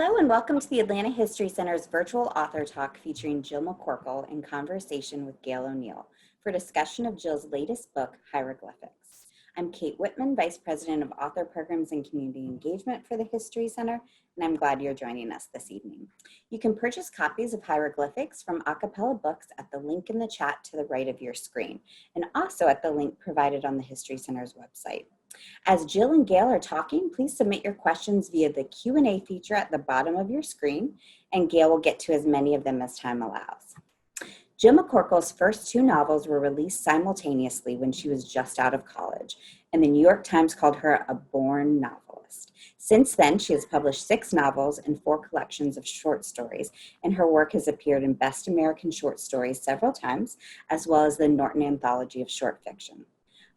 Hello and welcome to the Atlanta History Center's virtual author talk featuring Jill McCorkle in conversation with Gail O'Neill for discussion of Jill's latest book, Hieroglyphics. I'm Kate Whitman, Vice President of Author Programs and Community Engagement for the History Center, and I'm glad you're joining us this evening. You can purchase copies of Hieroglyphics from Acapella Books at the link in the chat to the right of your screen, and also at the link provided on the History Center's website. As Jill and Gail are talking, please submit your questions via the Q&A feature at the bottom of your screen, and Gail will get to as many of them as time allows. Jill McCorkle's first two novels were released simultaneously when she was just out of college, and the New York Times called her a born novelist. Since then, she has published 6 novels and 4 collections of short stories, and her work has appeared in Best American Short Stories several times, as well as the Norton Anthology of Short Fiction.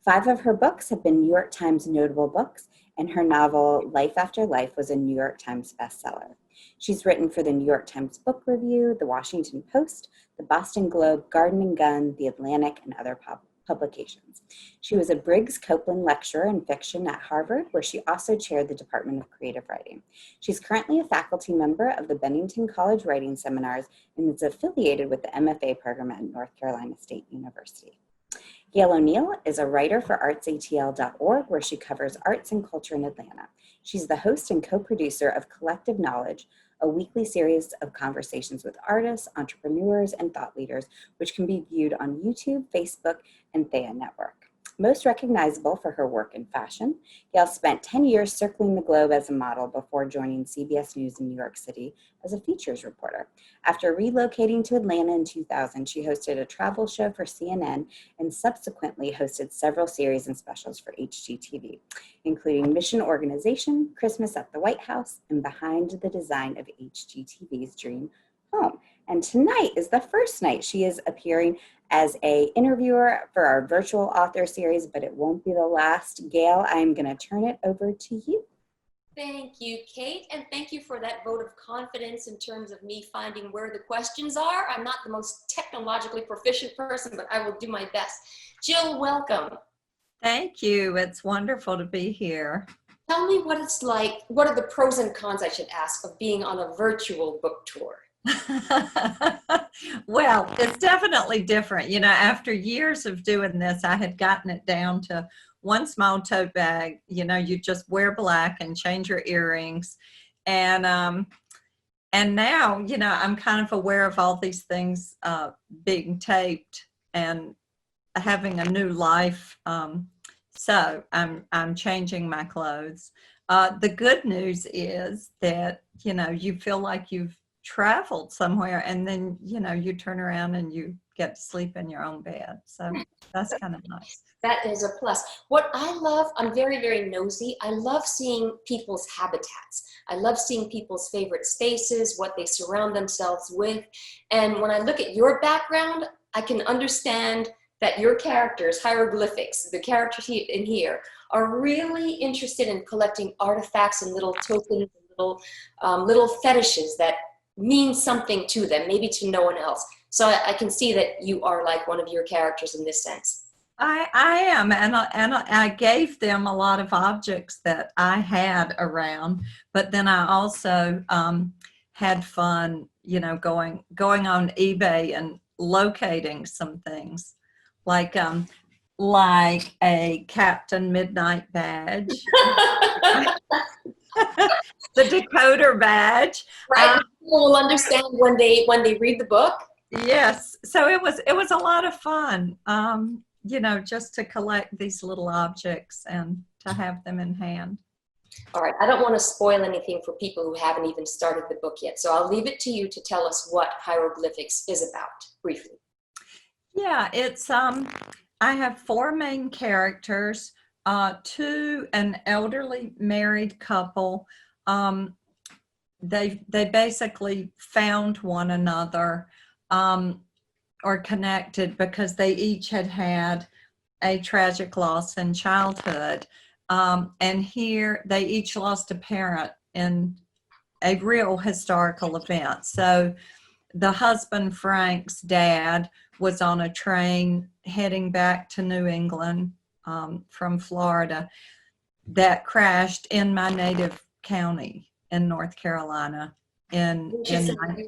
5 of her books have been New York Times notable books, and her novel, Life After Life, was a New York Times bestseller. She's written for the New York Times Book Review, the Washington Post, the Boston Globe, Garden and Gun, the Atlantic, and other publications. She was a Briggs Copeland Lecturer in Fiction at Harvard, where she also chaired the Department of Creative Writing. She's currently a faculty member of the Bennington College Writing Seminars and is affiliated with the MFA program at North Carolina State University. Gail O'Neill is a writer for artsatl.org, where she covers arts and culture in Atlanta. She's the host and co-producer of Collective Knowledge, a weekly series of conversations with artists, entrepreneurs, and thought leaders, which can be viewed on YouTube, Facebook, and Thea Network. Most recognizable for her work in fashion, Gail spent 10 years circling the globe as a model before joining CBS News in New York City as a features reporter. After relocating to Atlanta in 2000, she hosted a travel show for CNN and subsequently hosted several series and specials for HGTV, including Mission Organization, Christmas at the White House, and Behind the Design of HGTV's Dream Home. And tonight is the first night she is appearing as an interviewer for our virtual author series, but it won't be the last. Gail, I'm going to turn it over to you. Thank you, Kate, and thank you for that vote of confidence in terms of me finding where the questions are. I'm not the most technologically proficient person, but I will do my best. Jill, welcome. Thank you. It's wonderful to be here. Tell me what it's like, what are the pros and cons, I should ask, of being on a virtual book tour? Well, it's definitely different. You know, after years of doing this, I had gotten it down to one small tote bag. You know, you just wear black and change your earrings. And now, you know, I'm kind of aware of all these things being taped and having a new life. So I'm changing my clothes. The good news is that, you know, you feel like you've traveled somewhere, and then, you know, you turn around and you get to sleep in your own bed. So that's kind of nice. That is a plus. What I love, I'm very, very nosy. I love seeing people's habitats. I love seeing people's favorite spaces, what they surround themselves with. And when I look at your background, I can understand that your characters, hieroglyphics, the characters in here, are really interested in collecting artifacts and little tokens and little fetishes that mean something to them, maybe to no one else. So I can see that you are like one of your characters in this sense. I am, and I gave them a lot of objects that I had around, but then I also had fun, you know, going on eBay and locating some things, like a Captain Midnight badge. The decoder badge. Right, people will understand when they read the book. Yes, so it was a lot of fun, you know, just to collect these little objects and to have them in hand. All right, I don't want to spoil anything for people who haven't even started the book yet, so I'll leave it to you to tell us what Hieroglyphics is about, briefly. Yeah, it's I have 4 main characters, 2 an elderly married couple. They basically found one another or connected because they each had a tragic loss in childhood. And here they each lost a parent in a real historical event. So the husband, Frank's dad, was on a train heading back to New England from Florida that crashed in my native county in North Carolina. You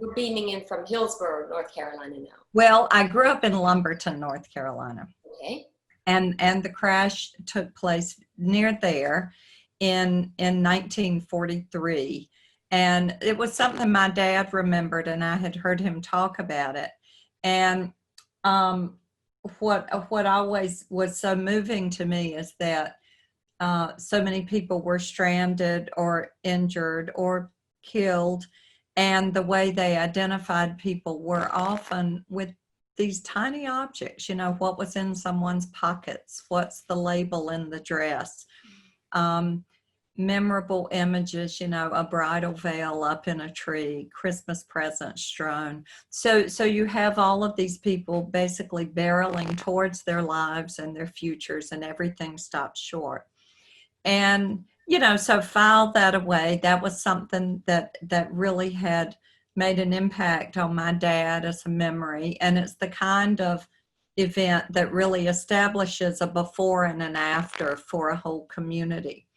were beaming in from Hillsborough, North Carolina now. Well, I grew up in Lumberton, North Carolina. Okay. And the crash took place near there in 1943. And it was something my dad remembered, and I had heard him talk about it. And what always was so moving to me is that so many people were stranded or injured or killed, and the way they identified people were often with these tiny objects, you know, what was in someone's pockets, what's the label in the dress, memorable images, you know, a bridal veil up in a tree, Christmas presents strewn. So you have all of these people basically barreling towards their lives and their futures, and everything stops short. And, you know, so file that away. That was something that really had made an impact on my dad as a memory. And it's the kind of event that really establishes a before and an after for a whole community.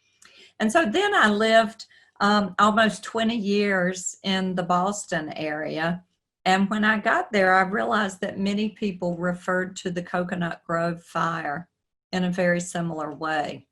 And so then I lived almost 20 years in the Boston area. And when I got there, I realized that many people referred to the Coconut Grove fire in a very similar way.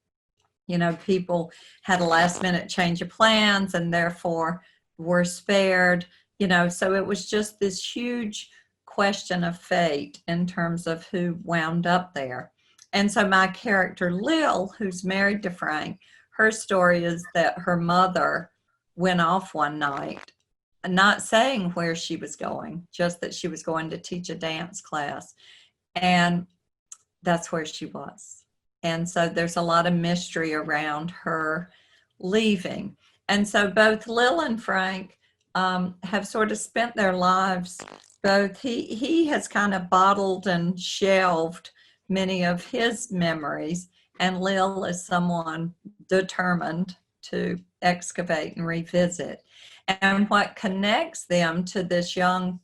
You know, people had a last minute change of plans and therefore were spared, you know, so it was just this huge question of fate in terms of who wound up there. And so my character, Lil, who's married to Frank, her story is that her mother went off one night, not saying where she was going, just that she was going to teach a dance class. And that's where she was. And so there's a lot of mystery around her leaving. And so both Lil and Frank have sort of spent their lives, both he has kind of bottled and shelved many of his memories, and Lil is someone determined to excavate and revisit. And what connects them to this young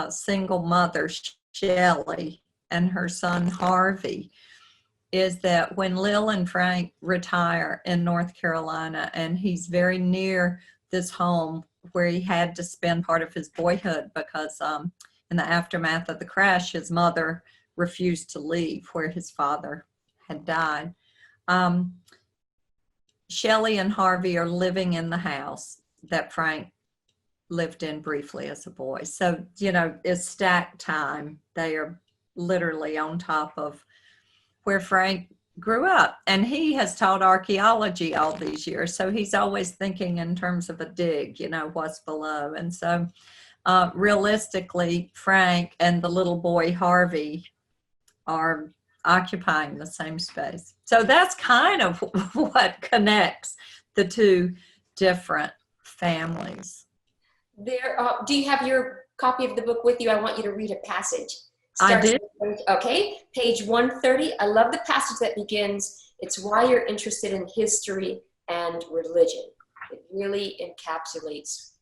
single mother, Shelley, and her son, Harvey, is that when Lil and Frank retire in North Carolina, and he's very near this home where he had to spend part of his boyhood because in the aftermath of the crash, his mother refused to leave where his father had died. Shelley and Harvey are living in the house that Frank lived in briefly as a boy. So, you know, it's stacked time. They are literally on top of where Frank grew up, and he has taught archaeology all these years. So he's always thinking in terms of a dig, you know, what's below. And so realistically, Frank and the little boy Harvey are occupying the same space. So that's kind of what connects the two different families. There, do you have your copy of the book with you? I want you to read a passage. I do. Okay, page 130. I love the passage that begins, "It's why you're interested in history and religion." It really encapsulates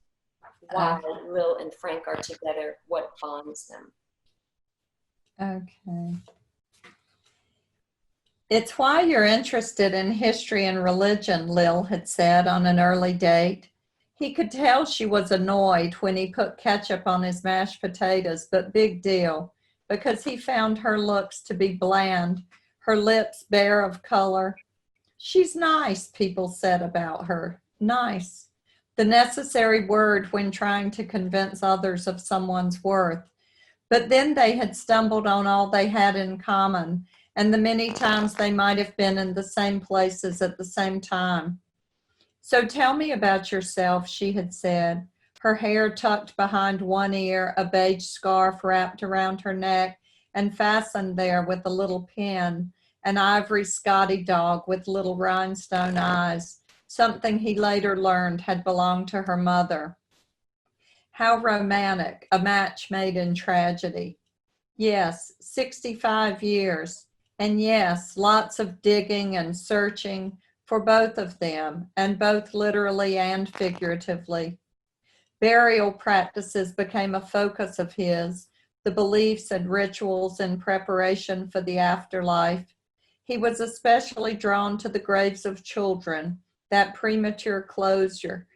why Lil and Frank are together, what bonds them. Okay. "It's why you're interested in history and religion," Lil had said on an early date. He could tell she was annoyed when he put ketchup on his mashed potatoes, but big deal, because he found her looks to be bland, her lips bare of color. She's nice, people said about her. Nice. The necessary word when trying to convince others of someone's worth. But then they had stumbled on all they had in common, and the many times they might have been in the same places at the same time. "So tell me about yourself," she had said, her hair tucked behind one ear, a beige scarf wrapped around her neck and fastened there with a little pin, an ivory Scotty dog with little rhinestone eyes, something he later learned had belonged to her mother. How romantic, a match made in tragedy. Yes, 65 years. And yes, lots of digging and searching for both of them, and both literally and figuratively. Burial practices became a focus of his, the beliefs and rituals in preparation for the afterlife. He was especially drawn to the graves of children, that premature closure,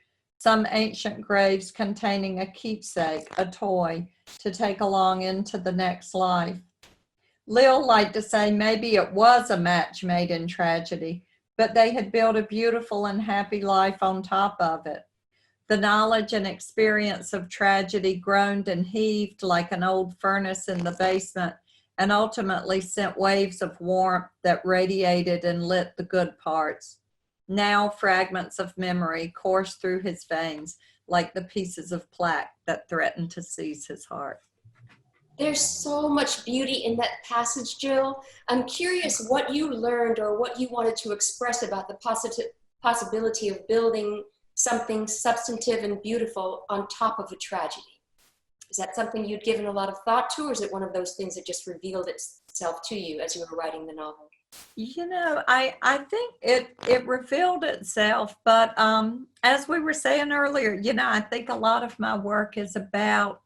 some ancient graves containing a keepsake, a toy, to take along into the next life. Lil liked to say maybe it was a match made in tragedy, but they had built a beautiful and happy life on top of it. The knowledge and experience of tragedy groaned and heaved like an old furnace in the basement, and ultimately sent waves of warmth that radiated and lit the good parts. Now fragments of memory coursed through his veins like the pieces of plaque that threatened to seize his heart. There's so much beauty in that passage, Jill. I'm curious what you learned or what you wanted to express about the possibility of building something substantive and beautiful on top of a tragedy. Is that something you'd given a lot of thought to, or is it one of those things that just revealed itself to you as you were writing the novel? You know, I think it revealed itself, but as we were saying earlier, you know, I think a lot of my work is about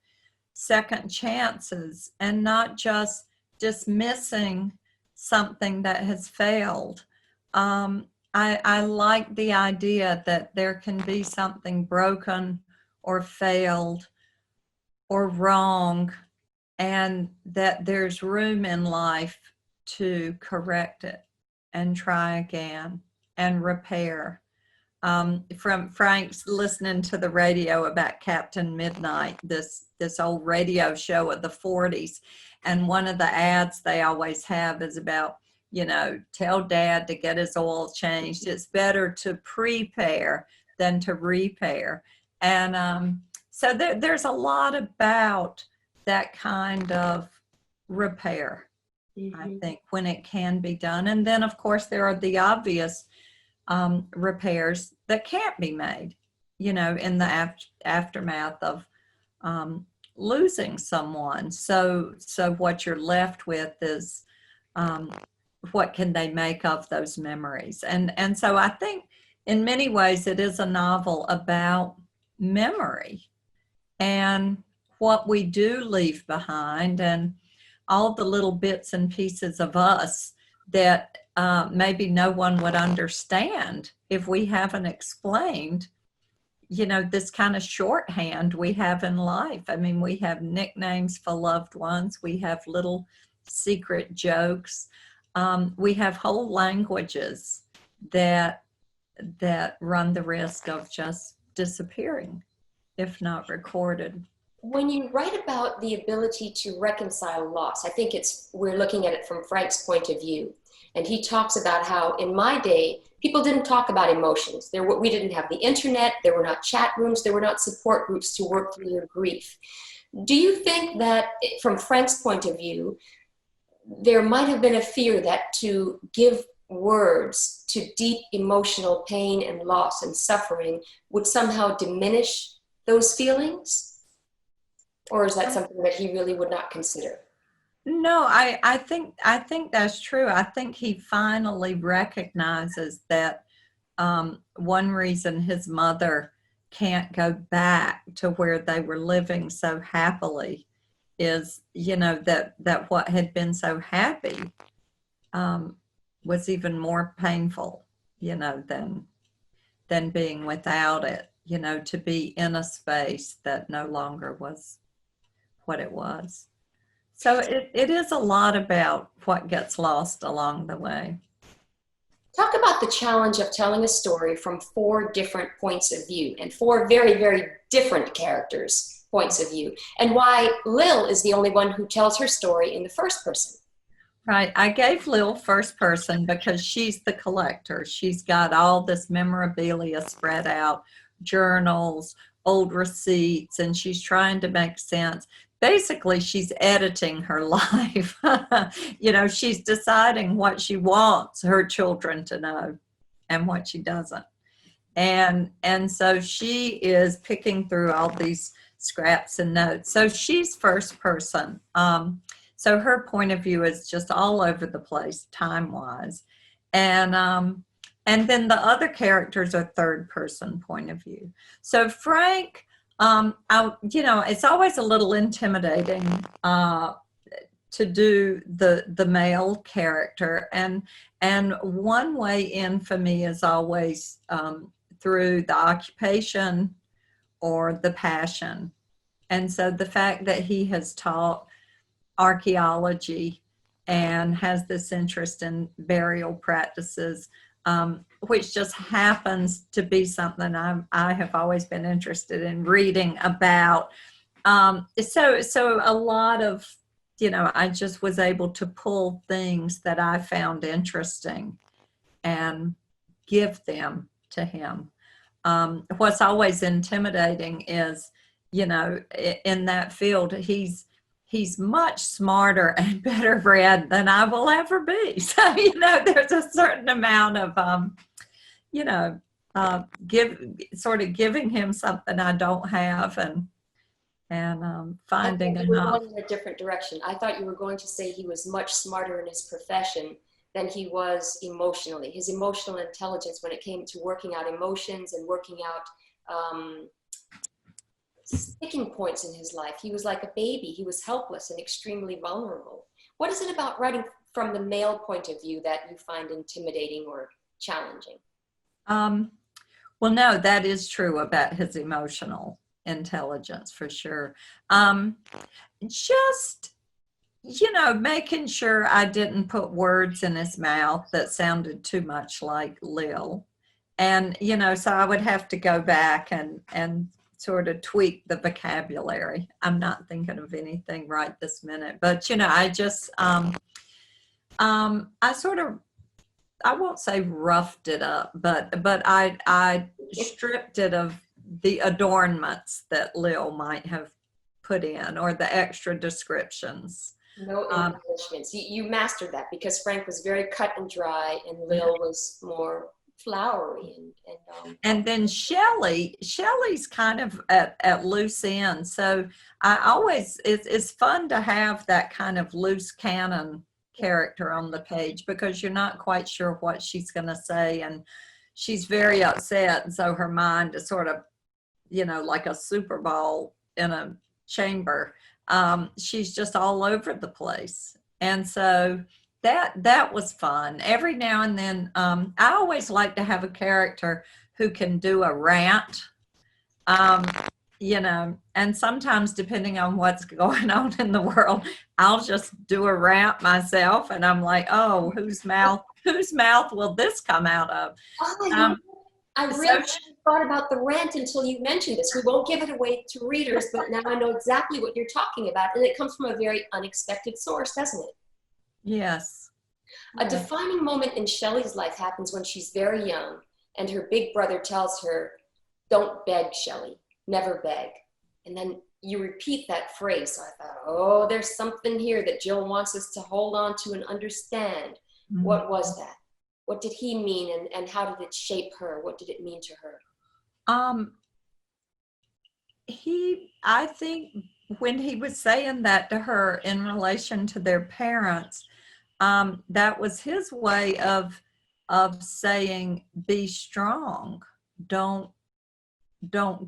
second chances and not just dismissing something that has failed. I like the idea that there can be something broken or failed or wrong, and that there's room in life to correct it and try again and repair. From Frank's listening to the radio about Captain Midnight, this old radio show of the 40s, and one of the ads they always have is about, you know, tell dad to get his oil changed. It's better to prepare than to repair. And so there's a lot about that kind of repair, I think, when it can be done. And then, of course, there are the obvious repairs that can't be made, you know, in the aftermath of losing someone. So what you're left with is what can they make of those memories? And so I think in many ways it is a novel about memory and what we do leave behind, and all the little bits and pieces of us that maybe no one would understand if we haven't explained, you know, this kind of shorthand we have in life. I mean, we have nicknames for loved ones. We have little secret jokes. We have whole languages that run the risk of just disappearing if not recorded. When you write about the ability to reconcile loss, I think we're looking at it from Frank's point of view. And he talks about how in my day, people didn't talk about emotions. We didn't have the internet, there were not chat rooms, there were not support groups to work through your grief. Do you think that from Frank's point of view, there might have been a fear that to give words to deep emotional pain and loss and suffering would somehow diminish those feelings? Or is that something that he really would not consider? No, I think that's true. I think he finally recognizes that one reason his mother can't go back to where they were living so happily is, you know, that what had been so happy was even more painful, you know, than being without it, you know, to be in a space that no longer was what it was. So it is a lot about what gets lost along the way. Talk about the challenge of telling a story from 4 different points of view and 4 very, very different characters' points of view, and why Lil is the only one who tells her story in the first person. Right. I gave Lil first person because she's the collector. She's got all this memorabilia spread out, journals, old receipts, and she's trying to make sense. Basically, she's editing her life. You know, she's deciding what she wants her children to know and what she doesn't. And so she is picking through all these scraps and notes. So she's first person. So her point of view is just all over the place, time-wise. And then the other characters are third person point of view. So Frank, you know, it's always a little intimidating to do the male character, and one way in for me is always through the occupation or the passion. And so the fact that he has taught archaeology and has this interest in burial practices, which just happens to be something I have always been interested in reading about. So a lot of, I just was able to pull things that I found interesting and give them to him. What's always intimidating is, in that field, he's much smarter and better read than I will ever be. So, there's a certain amount of, giving him something I don't have, and finding you were enough. going in a different direction. I thought you were going to say he was much smarter in his profession than he was emotionally. His emotional intelligence when it came to working out emotions and working out sticking points in his life. He was like a baby. He was helpless and extremely vulnerable. What is it about writing from the male point of view that you find intimidating or challenging? Well, no, that is true about his emotional intelligence for sure. Just, making sure I didn't put words in his mouth that sounded too much like Lil. And, so I would have to go back and sort of tweak the vocabulary. I'm not thinking of anything right this minute, but, I just, I sort of, I won't say roughed it up, but I stripped it of the adornments that Lil might have put in, or the extra descriptions. No embellishments. You mastered that, because Frank was very cut and dry and Lil was more flowery and then Shelley's kind of at loose ends. So I always, it's fun to have that kind of loose cannon character on the page, because you're not quite sure what she's going to say, and she's very upset, and so her mind is sort of, like a super ball in a chamber. She's just all over the place, and so that was fun. Every now and then, I always like to have a character who can do a rant. And sometimes, depending on what's going on in the world, I'll just do a rant myself, and I'm like, oh, whose mouth will this come out of? I really hadn't thought about the rant until you mentioned this. We won't give it away to readers, but now I know exactly what you're talking about, and it comes from a very unexpected source, doesn't it? Yes. A defining moment in Shelley's life happens when she's very young, and her big brother tells her, "Don't beg, Shelley. Never beg." And then you repeat that phrase. So I thought, oh, there's something here that Jill wants us to hold on to and understand. Mm-hmm. What was that? What did he mean, and how did it shape her? What did it mean to her? I think when he was saying that to her in relation to their parents, that was his way of saying, be strong. Don't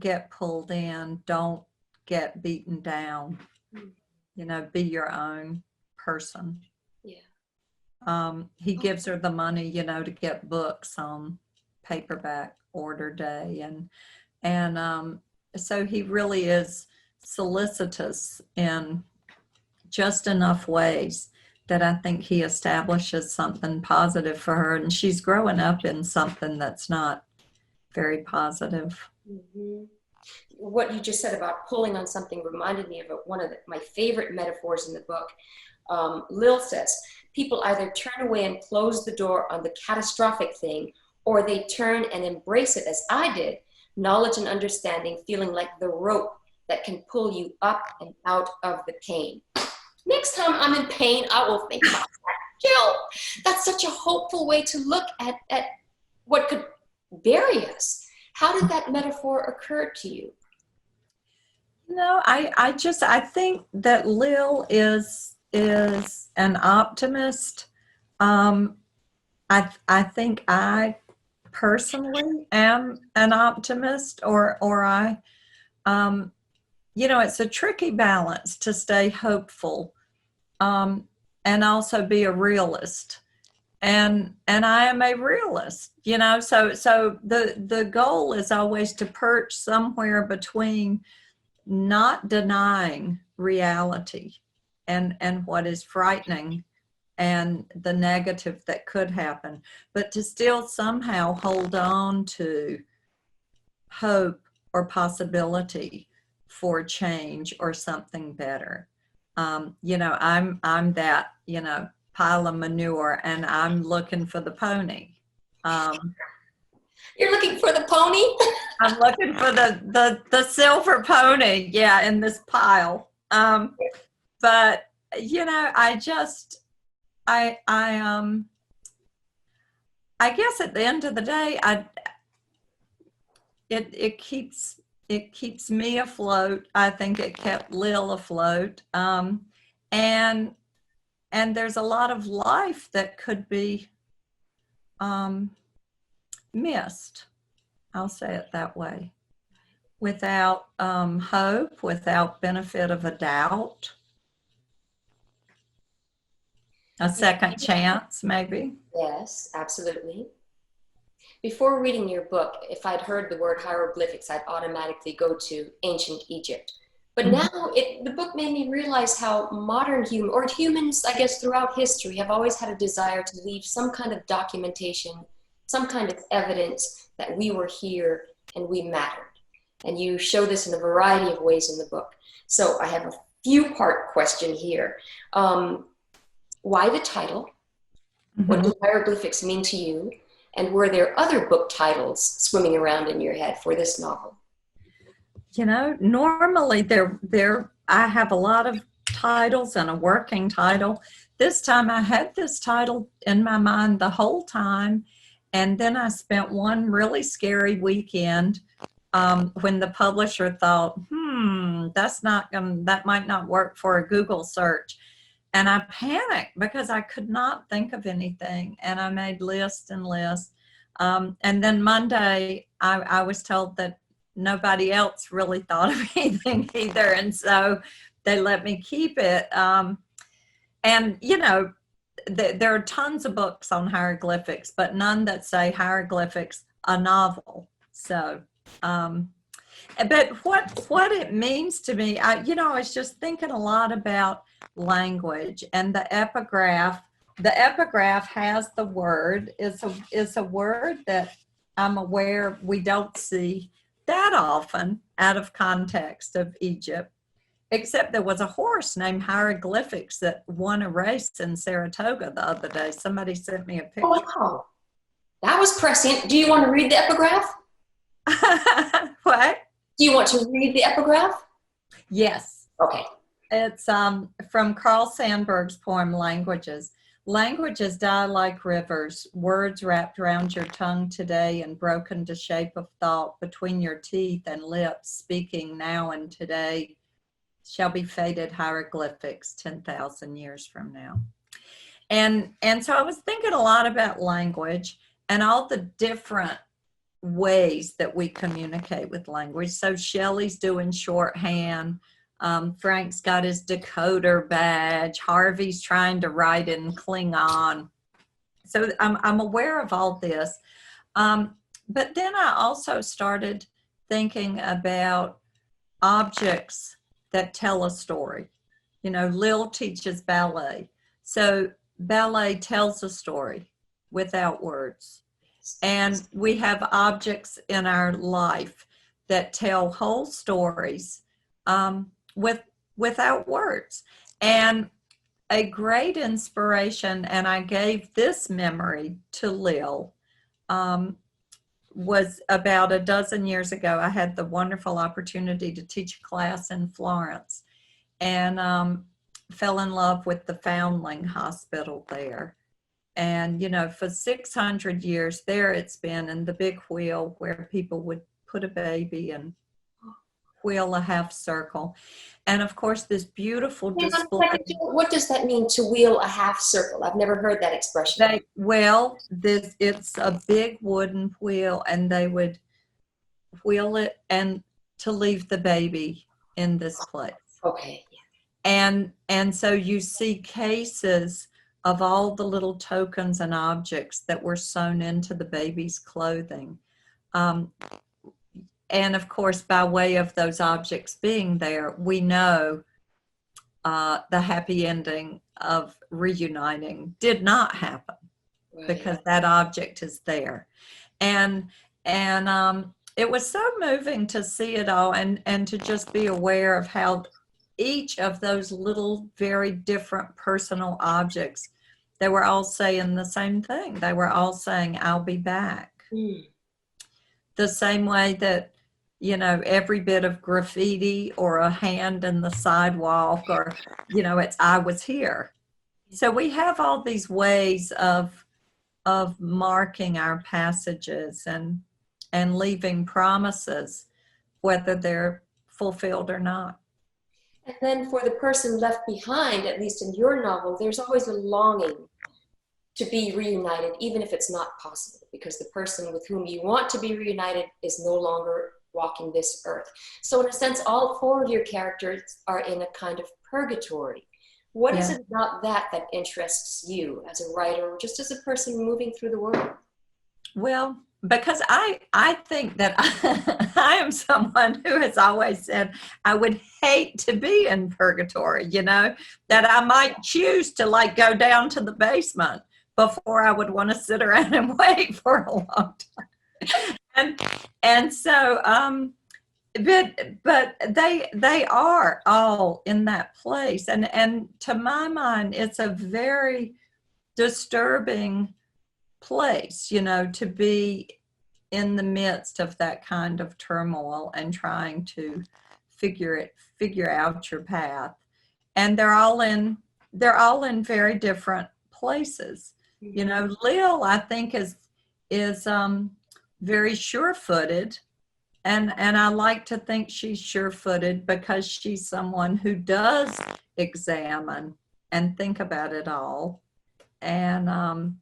get pulled in. Don't get beaten down. Be your own person. Yeah. He gives her the money, to get books on paperback order day. And so he really is solicitous in just enough ways that I think he establishes something positive for her. And she's growing up in something that's not very positive. Mm-hmm. What you just said about pulling on something reminded me of one of my favorite metaphors in the book. Lil says, people either turn away and close the door on the catastrophic thing, or they turn and embrace it, as I did, knowledge and understanding feeling like the rope that can pull you up and out of the pain. Next time I'm in pain, I will think about that. Jill, that's such a hopeful way to look at what could bury us. How did that metaphor occur to you? I think that Lil is an optimist. I think I personally am an optimist, or I, it's a tricky balance to stay hopeful, and also be a realist. and I am a realist, you know, so the goal is always to perch somewhere between not denying reality and what is frightening and the negative that could happen, but to still somehow hold on to hope or possibility for change or something better. You know, I'm that, you know, pile of manure and I'm looking for the pony. You're looking for the pony? I'm looking for the silver pony, yeah, in this pile. But you know, I guess at the end of the day, it keeps me afloat. I think it kept Lil afloat. And there's a lot of life that could be missed. I'll say it that way. Without hope, without benefit of a doubt, a second chance, maybe. Yes, absolutely. Before reading your book, if I'd heard the word hieroglyphics, I'd automatically go to ancient Egypt. But now the book made me realize how modern humans, I guess, throughout history have always had a desire to leave some kind of documentation, some kind of evidence that we were here and we mattered. And you show this in a variety of ways in the book. So I have a few-part question here. Why the title? What do hieroglyphics mean to you? And were there other book titles swimming around in your head for this novel? You know, normally I have a lot of titles and a working title. This time I had this title in my mind the whole time. And then I spent one really scary weekend when the publisher thought, that might not work for a Google search. And I panicked because I could not think of anything. And I made lists and lists. And then Monday, I was told that nobody else really thought of anything either. And so they let me keep it. And, you know, there are tons of books on hieroglyphics, but none that say hieroglyphics, a novel. So, but what it means to me, I was just thinking a lot about language and the epigraph. The epigraph has the word. It's a word that I'm aware we don't see that often out of context of Egypt, except there was a horse named Hieroglyphics that won a race in Saratoga the other day. Somebody sent me a picture. Oh, wow. That was prescient. Do you want to read the epigraph? What? Do you want to read the epigraph? Yes. Okay. It's from Carl Sandburg's poem, Languages. Languages die like rivers, words wrapped around your tongue today and broken to shape of thought between your teeth and lips, speaking now and today, shall be faded hieroglyphics 10,000 years from now. And so I was thinking a lot about language and all the different ways that we communicate with language. So Shelley's doing shorthand. Frank's got his decoder badge. Harvey's trying to write in Klingon. So I'm aware of all this. But then I also started thinking about objects that tell a story. You know, Lil teaches ballet. So ballet tells a story without words. And we have objects in our life that tell whole stories without words. And a great inspiration, and I gave this memory to Lil, was about a dozen years ago. I had the wonderful opportunity to teach a class in Florence and fell in love with the Foundling Hospital there. And, you know, for 600 years there it's been in the big wheel where people would put a baby and wheel a half circle. And of course, this beautiful display. What does that mean, to wheel a half circle? I've never heard that expression. It's a big wooden wheel, and they would wheel it and to leave the baby in this place. Okay. And so you see cases of all the little tokens and objects that were sewn into the baby's clothing. And of course, by way of those objects being there, we know the happy ending of reuniting did not happen, right, because that object is there. And it was so moving to see it all, and to just be aware of how each of those little, very different personal objects, they were all saying the same thing. They were all saying, I'll be back. The same way that, you know, every bit of graffiti or a hand in the sidewalk, or, you know, it's, I was here. So we have all these ways of marking our passages and leaving promises, whether they're fulfilled or not. And then for the person left behind, at least in your novel, there's always a longing to be reunited, even if it's not possible, because the person with whom you want to be reunited is no longer walking this earth. So in a sense, all four of your characters are in a kind of purgatory. What is it about that interests you as a writer, or just as a person moving through the world? Well, because I think that I am someone who has always said I would hate to be in purgatory, you know, that I might choose to like go down to the basement before I would want to sit around and wait for a long time. And so, but they are all in that place. And to my mind, it's a very disturbing place, you know, to be in the midst of that kind of turmoil and trying to figure out your path. And they're all in very different places. You know, Lil, I think, is very sure-footed, and I like to think she's sure-footed because she's someone who does examine and think about it all. And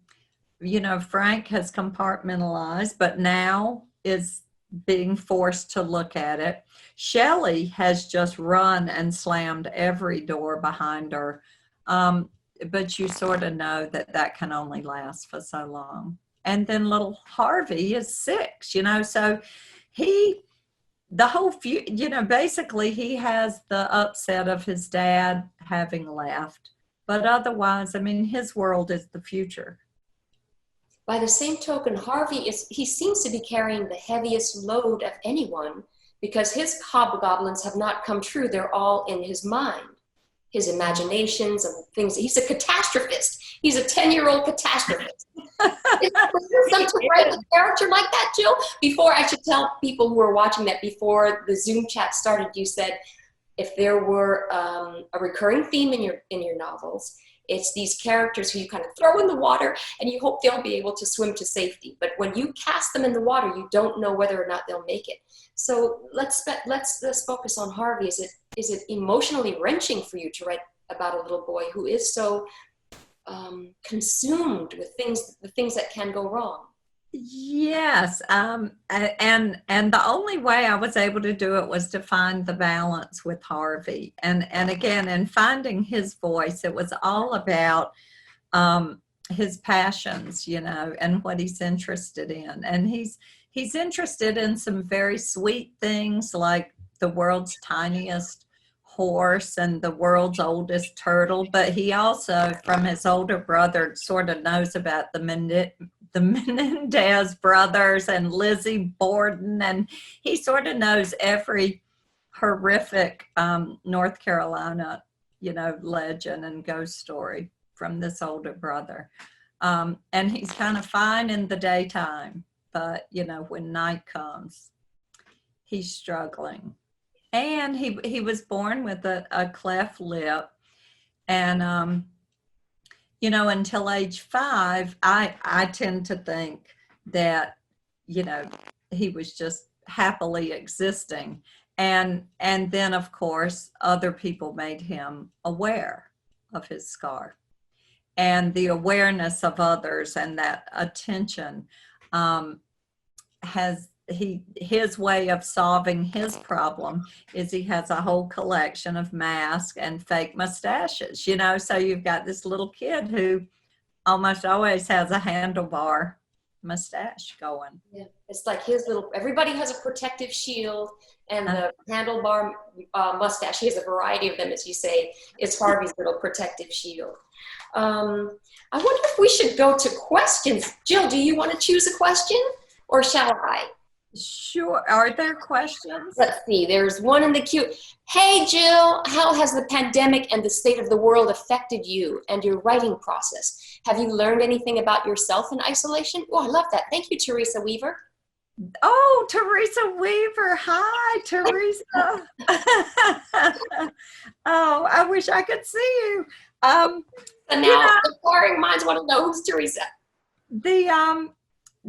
you know, Frank has compartmentalized, but now is being forced to look at it. Shelley has just run and slammed every door behind her. But you sort of know that that can only last for so long. And then little Harvey is 6, you know, so you know, basically he has the upset of his dad having left. But otherwise, I mean, his world is the future. By the same token, Harvey he seems to be carrying the heaviest load of anyone, because his hobgoblins have not come true. They're all in his mind, his imaginations of things. He's a catastrophist. He's a 10-year-old catastrophist. Is it burdensome to write a character like that, Jill? Before, I should tell people who are watching that before the Zoom chat started, you said if there were a recurring theme in your novels, it's these characters who you kind of throw in the water and you hope they'll be able to swim to safety. But when you cast them in the water, you don't know whether or not they'll make it. So let's focus on Harvey. Is it emotionally wrenching for you to write about a little boy who is so consumed with the things that can go wrong? Yes, and the only way I was able to do it was to find the balance with Harvey, and again, in finding his voice, it was all about his passions, you know, and what he's interested in, and he's interested in some very sweet things like the world's tiniest horse and the world's oldest turtle, but he also, from his older brother, sort of knows about the Menendez brothers and Lizzie Borden, and he sort of knows every horrific North Carolina, you know, legend and ghost story from this older brother. And he's kind of fine in the daytime, but, you know, when night comes, he's struggling. And he was born with a cleft lip, and you know, until age 5, I tend to think that, you know, he was just happily existing. And then, of course, other people made him aware of his scar. And the awareness of others and that attention has his way of solving his problem is he has a whole collection of masks and fake mustaches, so you've got this little kid who almost always has a handlebar mustache going. Yeah, it's like everybody has a protective shield, and the handlebar mustache, he has a variety of them, as you say, is Harvey's little protective shield. I wonder if we should go to questions. Jill, do you want to choose a question, or shall I? Sure. Are there questions? Let's see. There's one in the queue. Hey, Jill, how has the pandemic and the state of the world affected you and your writing process? Have you learned anything about yourself in isolation? Oh, I love that. Thank you, Teresa Weaver. Oh, Teresa Weaver. Hi, Teresa. Oh, I wish I could see you. And now the inquiring minds want to know, who's Teresa?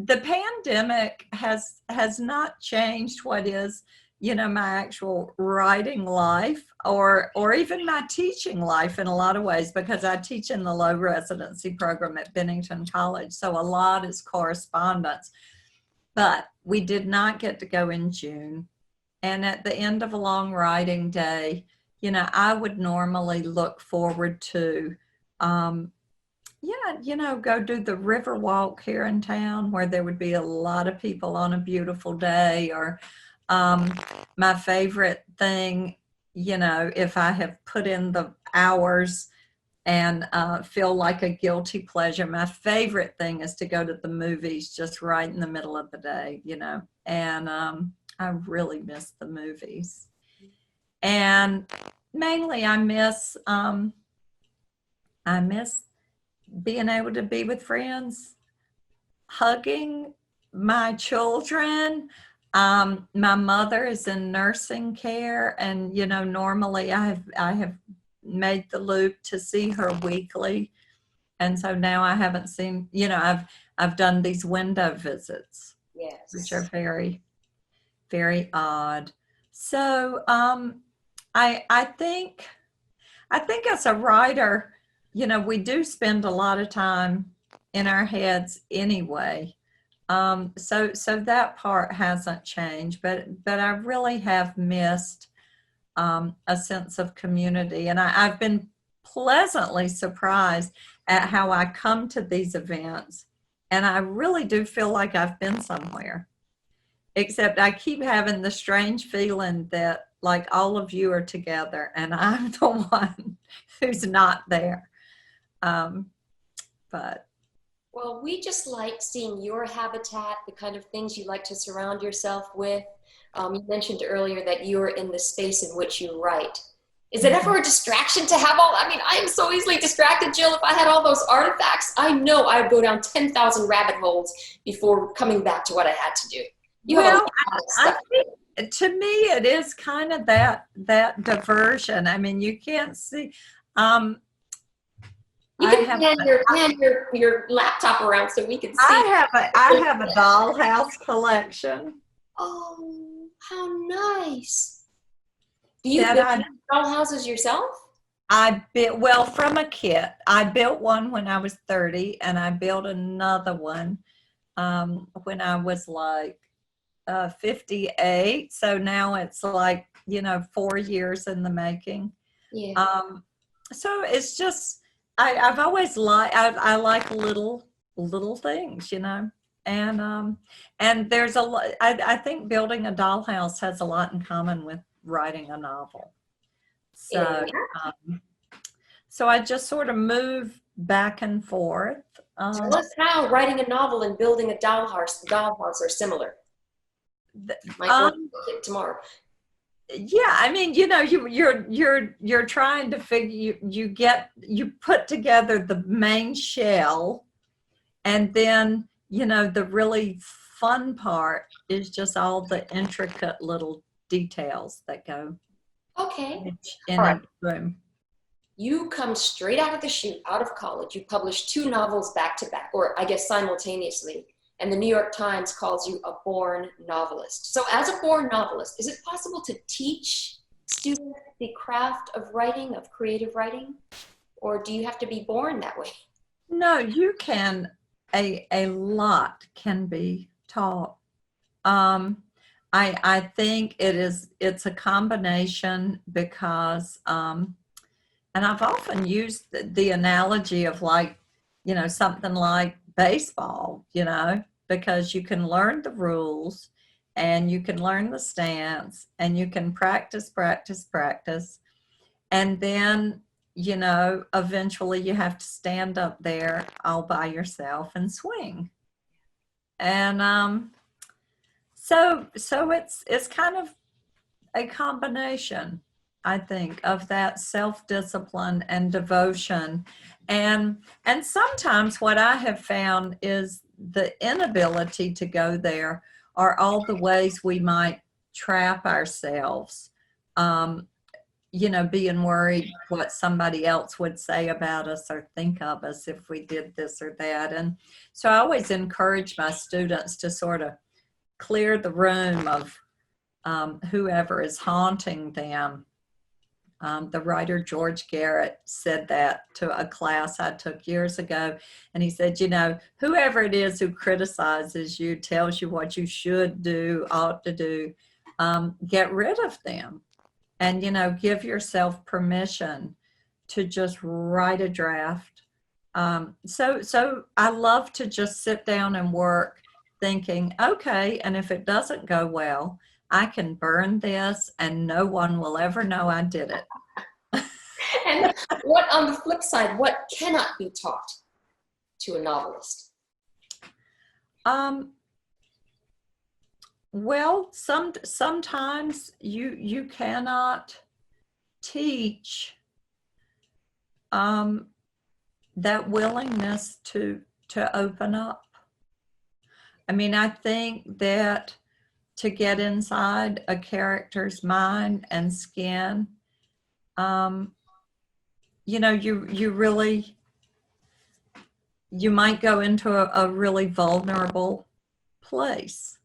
The pandemic has not changed what is, my actual writing life or even my teaching life in a lot of ways, because I teach in the low residency program at Bennington College. So a lot is correspondence, but we did not get to go in June. And at the end of a long writing day, I would normally look forward to, go do the river walk here in town where there would be a lot of people on a beautiful day, or my favorite thing, if I have put in the hours and feel like a guilty pleasure, my favorite thing is to go to the movies just right in the middle of the day, and I really miss the movies. And mainly I miss being able to be with friends, hugging my children. My mother is in nursing care, and normally I have made the loop to see her weekly, and so now I haven't seen. I've done these window visits, Yes, which are very, very odd. So I think as a writer, we do spend a lot of time in our heads anyway. So that part hasn't changed, but I really have missed a sense of community. And I've been pleasantly surprised at how I come to these events. And I really do feel like I've been somewhere, except I keep having the strange feeling that like all of you are together and I'm the one who's not there. But well, we just like seeing your habitat, the kind of things you like to surround yourself with. You mentioned earlier that you're in the space in which you write. Is it ever a distraction to have I am so easily distracted, Jill. If I had all those artifacts, I know I would go down 10,000 rabbit holes before coming back to what I had to do. I think to me it is kind of that diversion. I mean, you can't see. You can pan your laptop around so we can see. I have a dollhouse collection. Oh, how nice! Do you build dollhouses yourself? I built from a kit. I built one when I was 30, and I built another one when I was like 58. So now it's like 4 years in the making. Yeah. So it's just. I've always I like little things, and there's a lot. I think building a dollhouse has a lot in common with writing a novel. So, so I just sort of move back and forth. Tell us how writing a novel and building a dollhouse are similar. Might work tomorrow. Yeah, I mean, you're trying to figure, you put together the main shell, and then the really fun part is just all the intricate little details that go in each room. You come straight out of the chute, out of college. You published 2 novels back to back, or I guess simultaneously. And the New York Times calls you a born novelist. So as a born novelist, is it possible to teach students the craft of writing, of creative writing? Or do you have to be born that way? No, you can, a lot can be taught. I think it's a combination because, and I've often used the analogy of like, something like baseball, because you can learn the rules and you can learn the stance and you can practice, practice, practice. And then, eventually you have to stand up there all by yourself and swing. And so it's kind of a combination, I think, of that self-discipline and devotion. And sometimes what I have found is the inability to go there are all the ways we might trap ourselves. Being worried what somebody else would say about us or think of us if we did this or that. And so I always encourage my students to sort of clear the room of whoever is haunting them. The writer George Garrett said that to a class I took years ago. And he said, whoever it is who criticizes you, tells you what you should do, ought to do, get rid of them. And, give yourself permission to just write a draft. So I love to just sit down and work thinking, okay, and if it doesn't go well, I can burn this and no one will ever know I did it. And what, on the flip side, what cannot be taught to a novelist? Well, sometimes you cannot teach that willingness to open up. I mean, I think that to get inside a character's mind and skin, you might go into a really vulnerable place.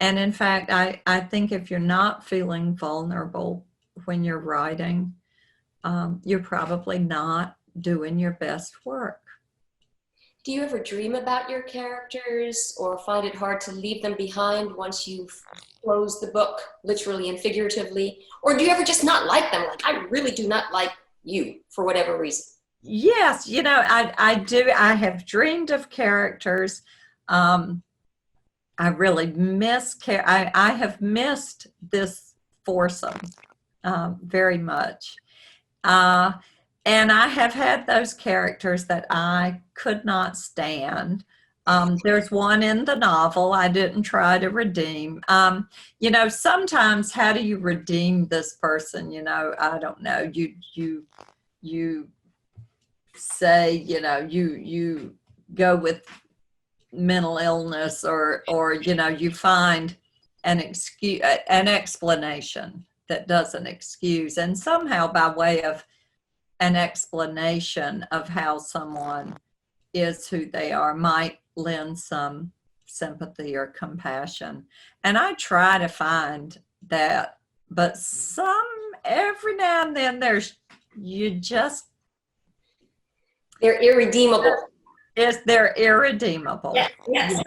And in fact, I think if you're not feeling vulnerable when you're writing, you're probably not doing your best work. Do you ever dream about your characters or find it hard to leave them behind once you've closed the book, literally and figuratively? Or do you ever just not like them? Like, I really do not like you for whatever reason. Yes, I do. I have dreamed of characters. I really miss I have missed this foursome very much. And I have had those characters that I could not stand. There's one in the novel I didn't try to redeem. Sometimes how do you redeem this person? I don't know. You say, you go with mental illness or you find an explanation that doesn't excuse, and somehow by way of an explanation of how someone is who they are might lend some sympathy or compassion. And I try to find that, but every now and then they're irredeemable. They're irredeemable. Yes.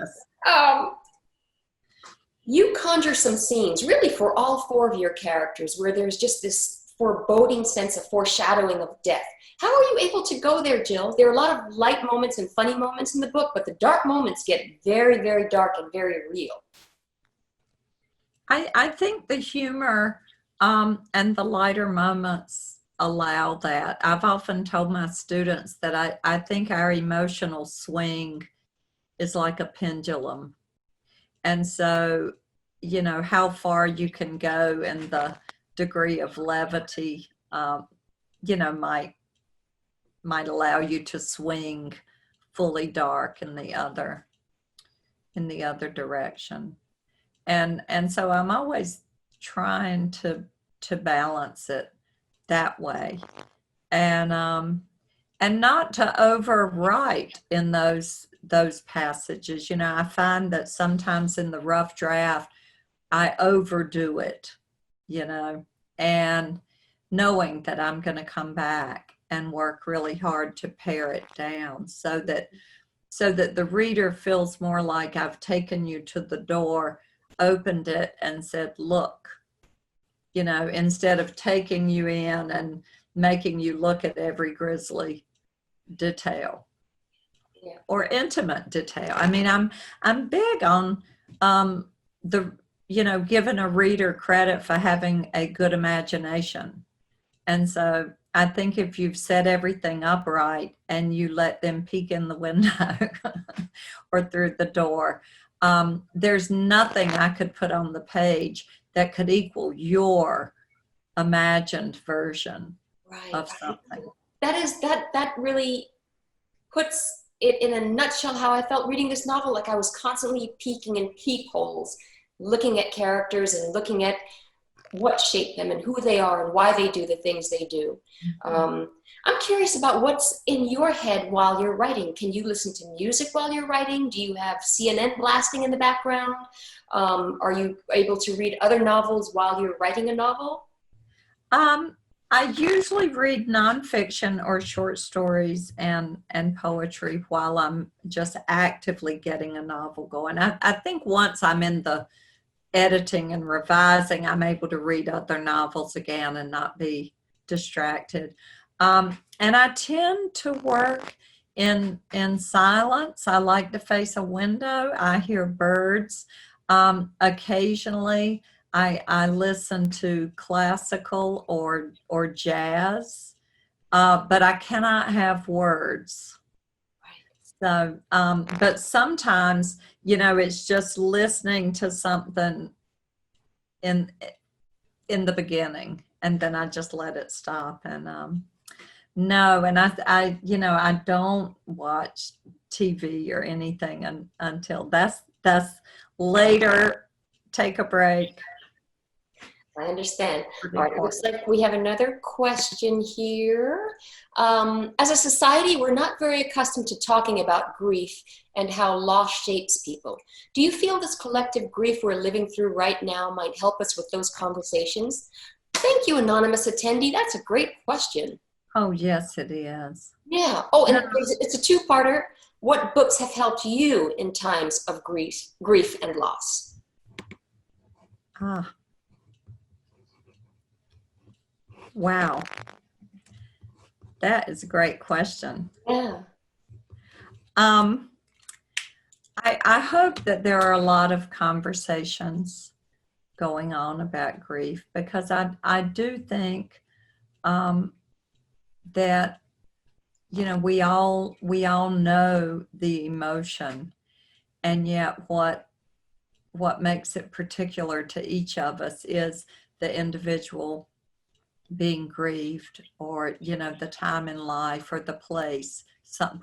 You conjure some scenes, really for all four of your characters, where there's just this foreboding sense of foreshadowing of death. How are you able to go there, Jill? There are a lot of light moments and funny moments in the book, but the dark moments get very, very dark and very real. I think the humor and the lighter moments allow that. I've often told my students that I think our emotional swing is like a pendulum. And so, how far you can go in the degree of levity, might allow you to swing fully dark in the other direction. And so I'm always trying to balance it that way, and not to overwrite in those passages. I find that sometimes in the rough draft I overdo it, and knowing that I'm going to come back and work really hard to pare it down so that the reader feels more like I've taken you to the door opened it and said, look, you know, instead of taking you in and making you look at every grisly detail or intimate detail. I mean, I'm big on the, you know, giving a reader credit for having a good imagination. And so I think if you've set everything up right and you let them peek in the window or through the door, there's nothing I could put on the page that could equal your imagined version of something. That really puts it in a nutshell how I felt reading this novel. Like I was constantly peeking in peepholes, looking at characters and looking at what shaped them and who they are and why they do the things they do. I'm curious about what's in your head while you're writing. Can you listen to music while you're writing? Do you have CNN blasting in the background? Are you able to read other novels while you're writing a novel? I usually read nonfiction or short stories and poetry while I'm just actively getting a novel going. I think once I'm in the editing and revising, I'm able to read other novels again and not be distracted. And I tend to work in silence. I like to face a window. I hear birds. Occasionally, I listen to classical or jazz, but I cannot have words. So, but sometimes, you know, it's just listening to something in the beginning, and then I just let it stop. And no, and I, you know, I don't watch TV or anything until that's later. Take a break. I understand. All right, it looks like we have another question here. As a society, we're not very accustomed to talking about grief and how loss shapes people. Do you feel this collective grief we're living through right now might help us with those conversations? Thank you, anonymous attendee. That's a great question. Oh, yes, it is. Yeah. Oh, and it's a two-parter. What books have helped you in times of grief and loss? Wow. That is a great question. Yeah. I hope that there are a lot of conversations going on about grief, because I do think that, you know, we all know the emotion, and yet what makes it particular to each of us is the individual being grieved, or, you know, the time in life or the place,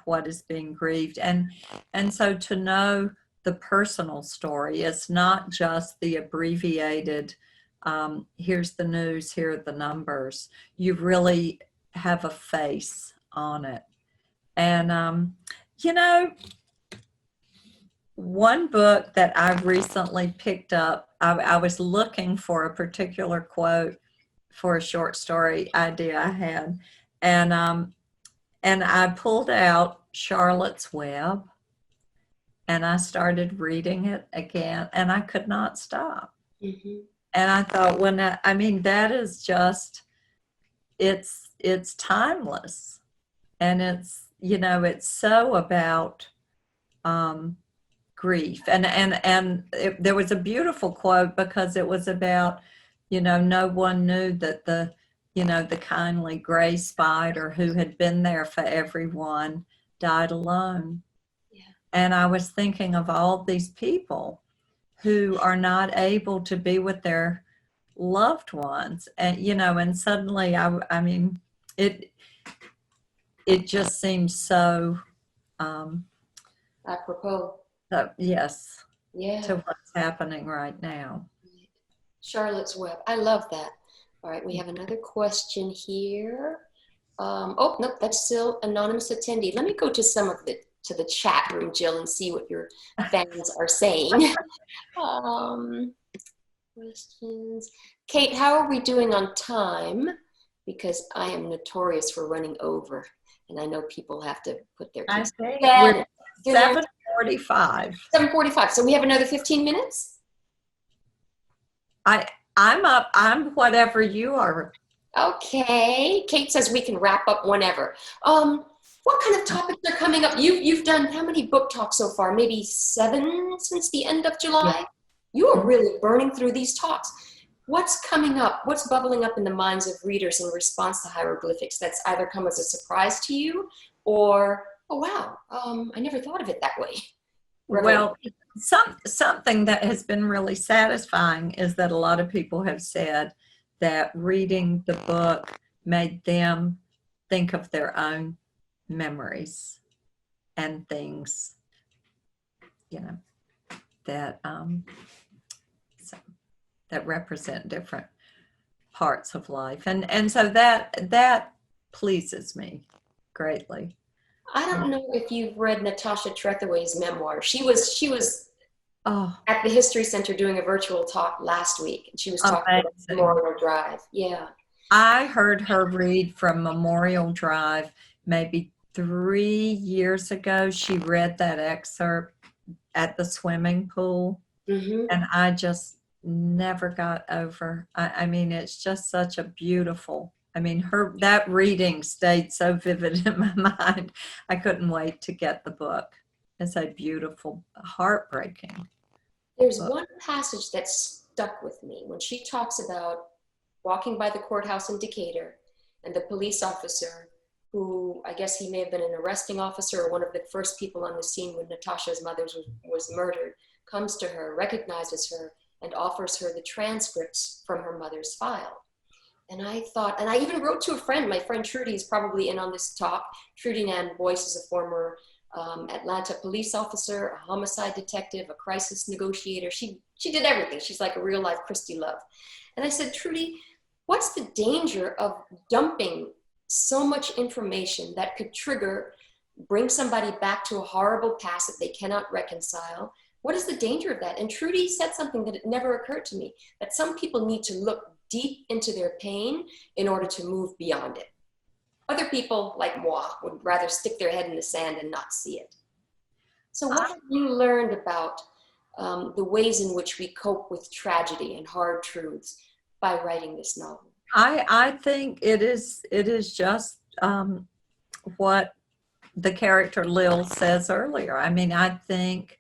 what is being grieved. And so to know the personal story, it's not just the abbreviated, here's the news, here are the numbers. You really have a face on it. And, you know, one book that I recently picked up, I was looking for a particular quote for a short story idea I had, and I pulled out Charlotte's Web, and I started reading it again, and I could not stop. Mm-hmm. And I thought, I mean, that is just, it's timeless, and it's, you know, it's so about grief, and there was a beautiful quote, because it was about, you know, no one knew that the kindly gray spider who had been there for everyone died alone. Yeah. And I was thinking of all these people who are not able to be with their loved ones, and, you know, and suddenly I mean, it just seems so apropos. So, yes. Yeah. To what's happening right now. Charlotte's Web. I love that. All right, we have another question here. Oh, nope, that's still anonymous attendee. Let me go to the chat room, Jill, and see what your fans are saying. Questions. Kate, how are we doing on time? Because I am notorious for running over, and I know people have to put their kids to bed. We're 7:45. 7:45. So we have another 15 minutes? I'm whatever you are. Okay. Kate says we can wrap up whenever. What kind of topics are coming up? You've done how many book talks so far? Maybe 7 since the end of Yeah. July? You are really burning through these talks. What's coming up? What's bubbling up in the minds of readers in response to hieroglyphics that's either come as a surprise to you or, oh wow, I never thought of it that way. Well, something that has been really satisfying is that a lot of people have said that reading the book made them think of their own memories and things, you know, that so, that represent different parts of life, and so that pleases me greatly. I don't know if you've read Natasha Truthaway's memoir. She was Oh, at the History Center doing a virtual talk last week, and she was talking about amazing. Memorial Drive. Yeah. I heard her read from Memorial Drive maybe 3 years ago. She read that excerpt at the swimming pool, Mm-hmm. and I just never got over. I mean, it's just such a beautiful. I mean, that reading stayed so vivid in my mind. I couldn't wait to get the book. It's a beautiful, heartbreaking There's book. one passage that stuck with me when she talks about walking by the courthouse in Decatur and the police officer, who I guess he may have been an arresting officer or one of the first people on the scene when Natasha's mother was murdered, comes to her, recognizes her, and offers her the transcripts from her mother's file. And I thought, and I even wrote to a friend, my friend Trudy is probably in on this talk. Trudy Nan Boyce is a former Atlanta police officer, a homicide detective, a crisis negotiator. She did everything. She's like a real life Christy Love. And I said, Trudy, what's the danger of dumping so much information that could bring somebody back to a horrible past that they cannot reconcile? What is the danger of that? And Trudy said something that it never occurred to me, that some people need to look deep into their pain in order to move beyond it. Other people, like moi, would rather stick their head in the sand and not see it. So what have you learned about the ways in which we cope with tragedy and hard truths by writing this novel? I think it is just what the character Lil says earlier. I mean, I think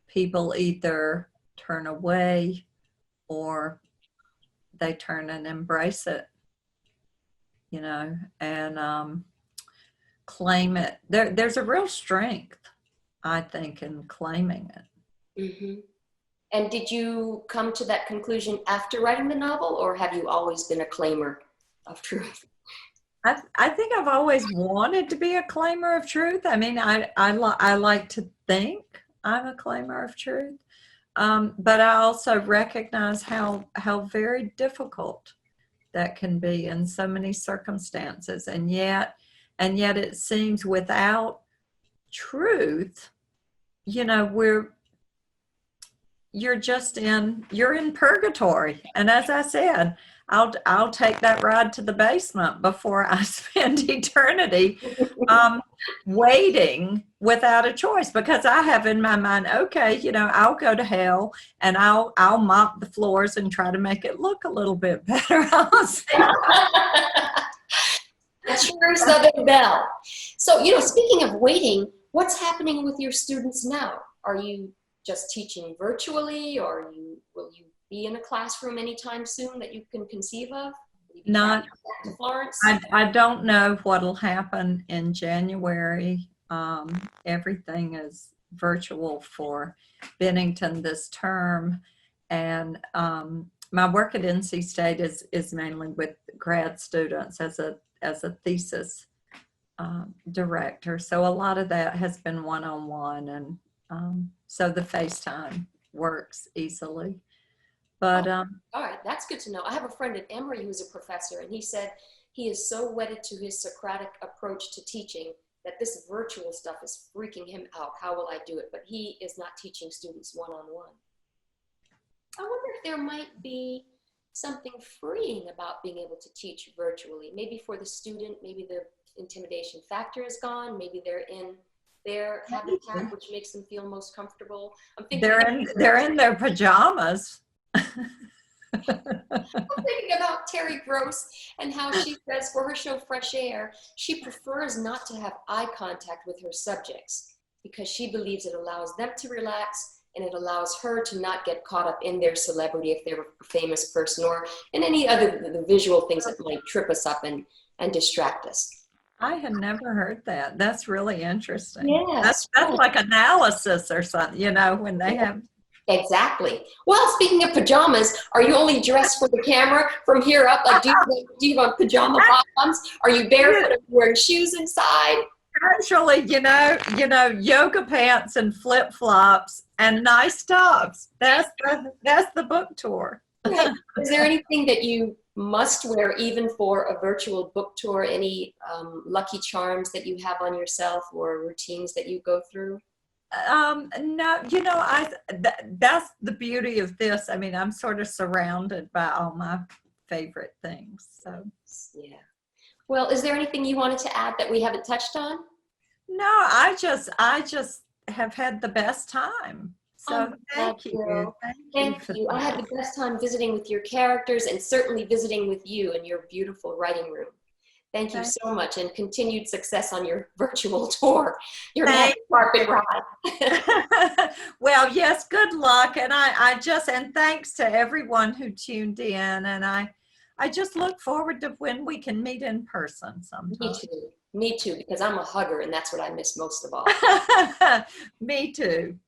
people either turn away or they turn and embrace it, and claim it. There's a real strength, I think, in claiming it. Mm-hmm. And did you come to that conclusion after writing the novel, or have you always been a claimer of truth? I think I've always wanted to be a claimer of truth. I mean, I like to think I'm a claimer of truth, but I also recognize how very difficult that can be in so many circumstances, and yet it seems without truth, you're in purgatory. And as I said, I'll take that ride to the basement before I spend eternity waiting without a choice, because I have in my mind, okay, I'll go to hell and I'll mop the floors and try to make it look a little bit better. That's your Southern Belle. So, speaking of waiting, what's happening with your students now? Are you just teaching virtually, or will you be in a classroom anytime soon that you can conceive of? Not to Florence? I don't know what'll happen in January. Everything is virtual for Bennington this term, and my work at NC State is mainly with grad students as a thesis director. So a lot of that has been one-on-one, and so the FaceTime works easily. But all right, that's good to know. I have a friend at Emory who's a professor, and he said he is so wedded to his Socratic approach to teaching that this virtual stuff is freaking him out. How will I do it? But he is not teaching students one-on-one. I wonder if there might be something freeing about being able to teach virtually. Maybe for the student, maybe the intimidation factor is gone. Maybe they're in their habitat, which makes them feel most comfortable. I'm thinking they're in their pajamas. I'm thinking about Terry Gross and how she says for her show Fresh Air, she prefers not to have eye contact with her subjects because she believes it allows them to relax and it allows her to not get caught up in their celebrity if they're a famous person or in any other the visual things that might trip us up and distract us. I had never heard that. That's really interesting. Yes. That's like analysis or something, you know, when they have. Exactly. Well, speaking of pajamas, are you only dressed for the camera from here up? Like, do you have on pajama bottoms? Are you barefoot? Are you wearing shoes inside? Actually, you know, yoga pants and flip flops and nice tops. That's the book tour. Right. Is there anything that you must wear even for a virtual book tour? Any lucky charms that you have on yourself or routines that you go through? No, you know, that's the beauty of this. I mean, I'm sort of surrounded by all my favorite things. So yeah. Well, is there anything you wanted to add that we haven't touched on? No, I just have had the best time. So thank you. Thank you. I had the best time visiting with your characters and certainly visiting with you in your beautiful writing room. Thank you so much and continued success on your virtual tour. Your carpet ride. Well, yes, good luck. And and thanks to everyone who tuned in. And I just look forward to when we can meet in person sometime. Me too, because I'm a hugger and that's what I miss most of all. Me too.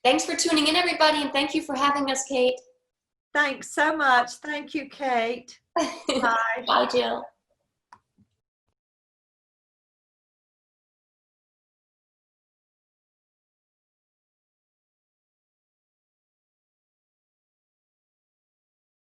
Thanks for tuning in, everybody, and thank you for having us, Kate. Thanks so much. Thank you, Kate. Bye. Bye, Jill.